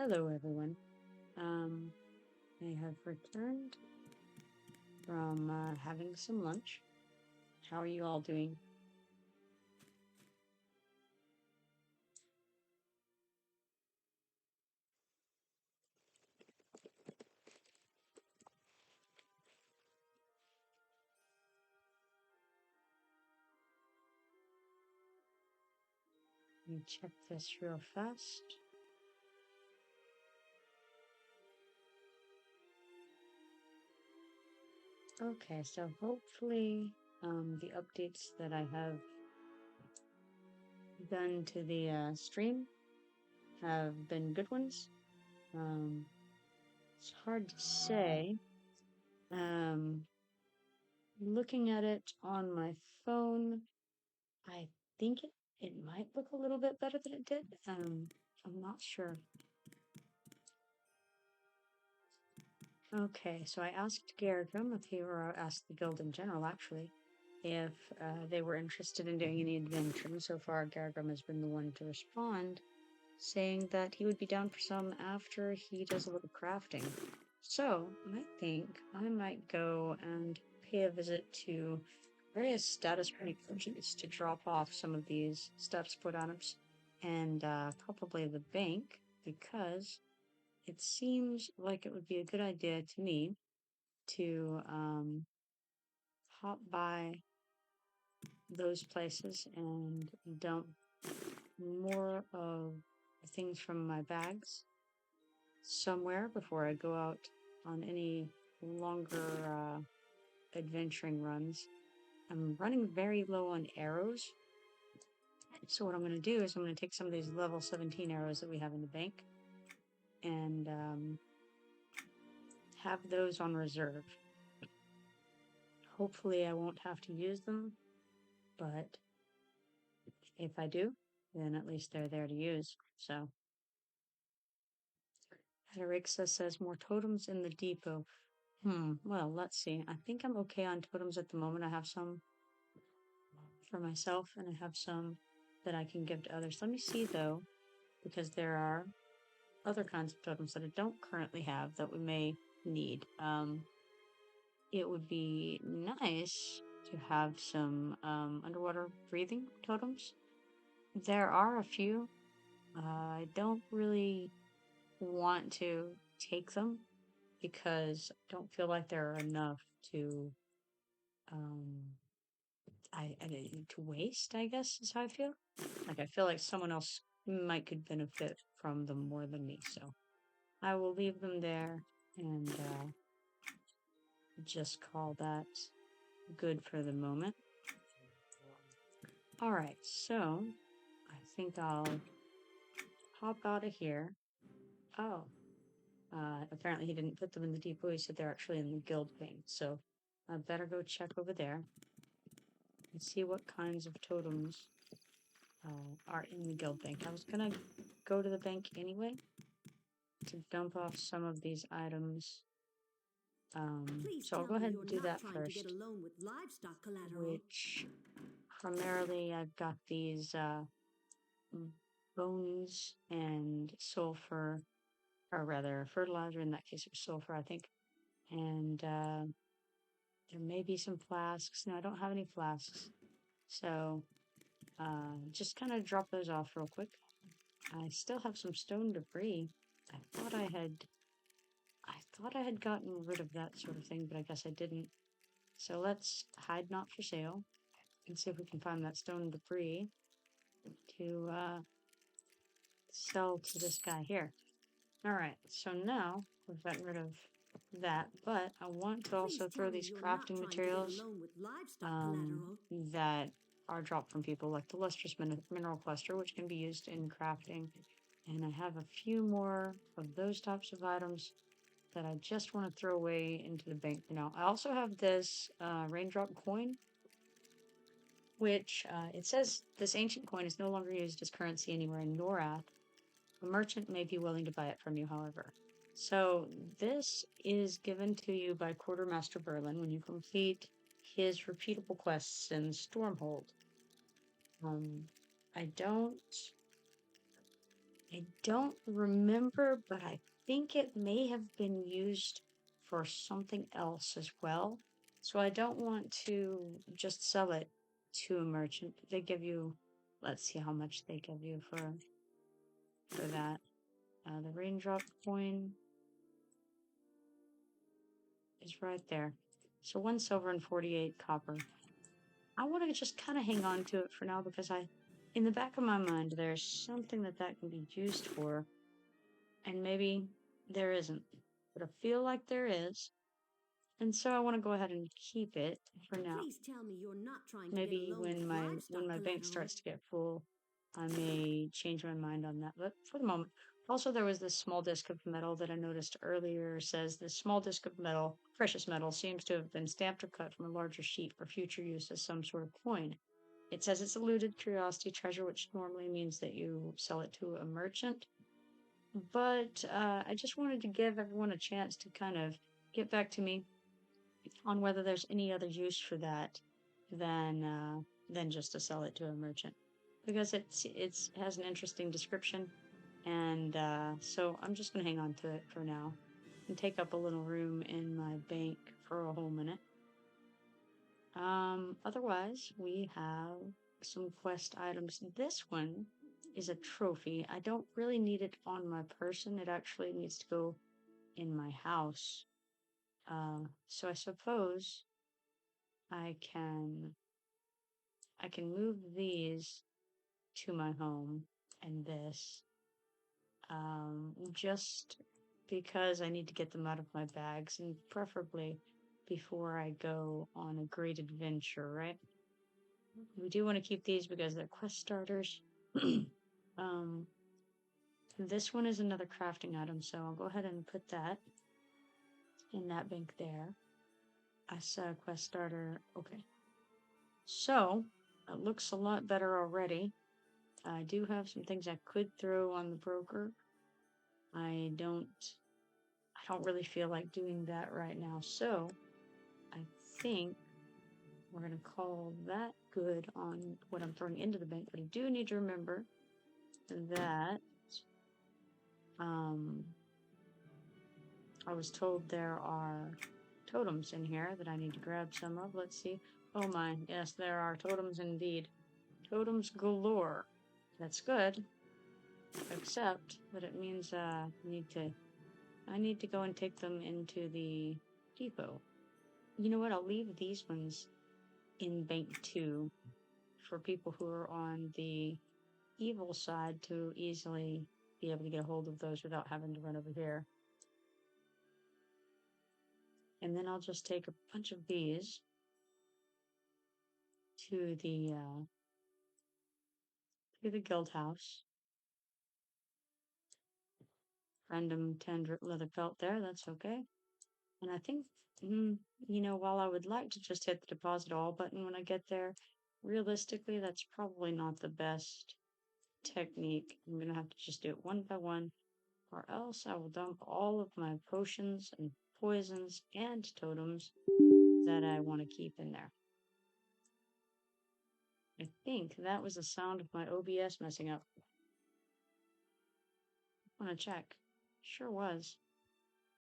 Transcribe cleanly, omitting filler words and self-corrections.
Hello, everyone. I have returned from having some lunch. How are you all doing? Let me check this real fast. Okay, so hopefully the updates that I have done to the stream have been good ones. It's hard to say. Looking at it on my phone, I think it might look a little bit better than it did. I'm not sure. Okay, so I asked Garagrim if he were asked the guild in general, actually, if they were interested in doing any adventuring. So far, Garagrim has been the one to respond, saying that he would be down for some after he does a little crafting. So I think I might go and pay a visit to various status point merchants to drop off some of these status point items, and probably the bank, because it seems like it would be a good idea to me to hop by those places and dump more of the things from my bags somewhere before I go out on any longer adventuring runs. I'm running very low on arrows, so what I'm going to do is I'm going to take some of these level 17 arrows that we have in the bank and have those on reserve. Hopefully I won't have to use them, but if I do, then at least they're there to use. So Arixa says more totems in the depot. Well, let's see. I think I'm okay on totems at the moment. I have some for myself and I have some that I can give to others. Let me see though, because there are other kinds of totems that I don't currently have that we may need. It would be nice to have some underwater breathing totems. There are a few. I don't really want to take them because I don't feel like there are enough to to waste, I guess is how I feel. Like I feel like someone else could benefit from them more than me, so I will leave them there and just call that good for the moment. Alright, so I think I'll hop out of here. Oh, apparently he didn't put them in the depot. He said they're actually in the guild thing. So I better go check over there and see what kinds of totems are in the guild bank. I was gonna go to the bank anyway to dump off some of these items. So I'll go ahead and do that first. Which primarily I've got these bones and sulfur, or rather fertilizer, in that case it was sulfur, I think. And there may be some flasks. No, I don't have any flasks. So just kind of drop those off real quick. I still have some stone debris. I thought I had gotten rid of that sort of thing, but I guess I didn't. So let's hide not for sale and see if we can find that stone debris to sell to this guy here. Alright, so now we've gotten rid of that, but I want to also throw these crafting materials that are dropped from people, like the lustrous mineral cluster, which can be used in crafting. And I have a few more of those types of items that I just want to throw away into the bank for now. I also have this raindrop coin, which it says this ancient coin is no longer used as currency anywhere in Norrath. A merchant may be willing to buy it from you, however. So this is given to you by Quartermaster Berlin when you complete his repeatable quests in Stormhold. I don't I don't remember, but I think it may have been used for something else as well. So I don't want to just sell it to a merchant. They give you, let's see how much they give you for that. The raindrop coin is right there. So 1 silver and 48 copper. I want to just kind of hang on to it for now because in the back of my mind, there's something that can be used for, and maybe there isn't, but I feel like there is, and so I want to go ahead and keep it for now. Please tell me you're not trying to Maybe get a load when my bank starts to get full, I may change my mind on that, but for the moment. Also, there was this small disc of metal that I noticed earlier. Says this small disc of metal, precious metal, seems to have been stamped or cut from a larger sheet for future use as some sort of coin. It says it's a looted curiosity treasure, which normally means that you sell it to a merchant. But I just wanted to give everyone a chance to kind of get back to me on whether there's any other use for that than just to sell it to a merchant, because it has an interesting description, and so I'm just gonna hang on to it for now and take up a little room in my bank for a whole minute. Otherwise, we have some quest items. This one is a trophy. I don't really need it on my person. It actually needs to go in my house. So I suppose I can move these to my home and this, just because I need to get them out of my bags, and preferably before I go on a great adventure, right? We do want to keep these because they're quest starters. um, this one is another crafting item, so I'll go ahead and put that in that bank there. I saw a quest starter. Okay. So, it looks a lot better already. I do have some things I could throw on the broker. I don't really feel like doing that right now. So, I think we're going to call that good on what I'm throwing into the bank. But I do need to remember that I was told there are totems in here that I need to grab some of. Let's see. Oh my, yes, there are totems indeed. Totems galore. That's good, except that it means I need to go and take them into the depot. You know what? I'll leave these ones in bank 2 for people who are on the evil side to easily be able to get a hold of those without having to run over here. And then I'll just take a bunch of these to the guild house. Random 10 leather belt there, that's okay. And I think, while I would like to just hit the deposit all button when I get there, realistically, that's probably not the best technique. I'm going to have to just do it one by one, or else I will dump all of my potions and poisons and totems that I want to keep in there. I think that was the sound of my OBS messing up. I want to check. Sure was.